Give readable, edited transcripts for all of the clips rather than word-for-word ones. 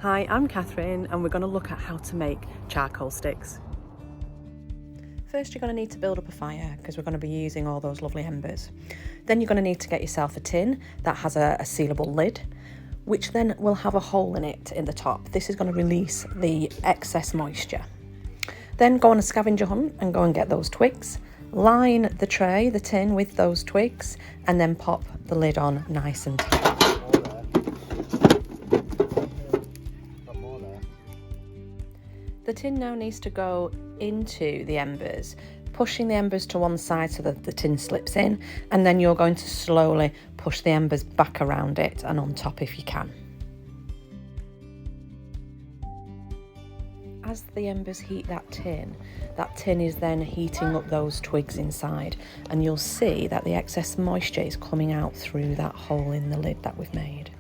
Hi, I'm Katherine and we're going to look at how to make charcoal sticks. First you're going to need to build up a fire because we're going to be using all those lovely embers. Then you're going to need to get yourself a tin that has a sealable lid, which then will have a hole in it in the top. This is going to release the excess moisture. Then go on a scavenger hunt and go and get those twigs. Line the tray, the tin, with those twigs and then pop the lid on nice and tight. The tin now needs to go into the embers, pushing the embers to one side so that the tin slips in, and then you're going to slowly push the embers back around it and on top if you can. As the embers heat that tin is then heating up those twigs inside, and you'll see that the excess moisture is coming out through that hole in the lid that we've made.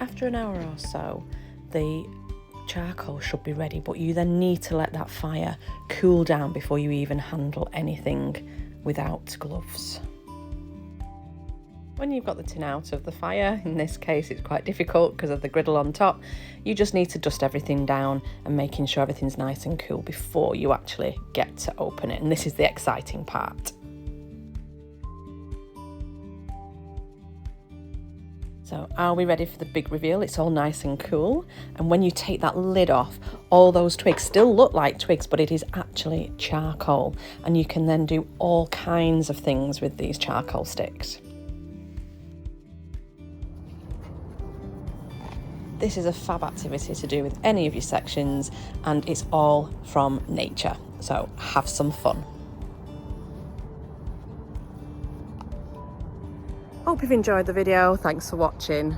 After an hour or so, the charcoal should be ready, but you then need to let that fire cool down before you even handle anything without gloves. When you've got the tin out of the fire, in this case it's quite difficult because of the griddle on top, you just need to dust everything down and making sure everything's nice and cool before you actually get to open it, and this is the exciting part. So are we ready for the big reveal? It's all nice and cool, and when you take that lid off, all those twigs still look like twigs, but it is actually charcoal, and you can then do all kinds of things with these charcoal sticks. This is a fab activity to do with any of your sections, and it's all from nature, so have some fun. Hope you've enjoyed the video. Thanks for watching.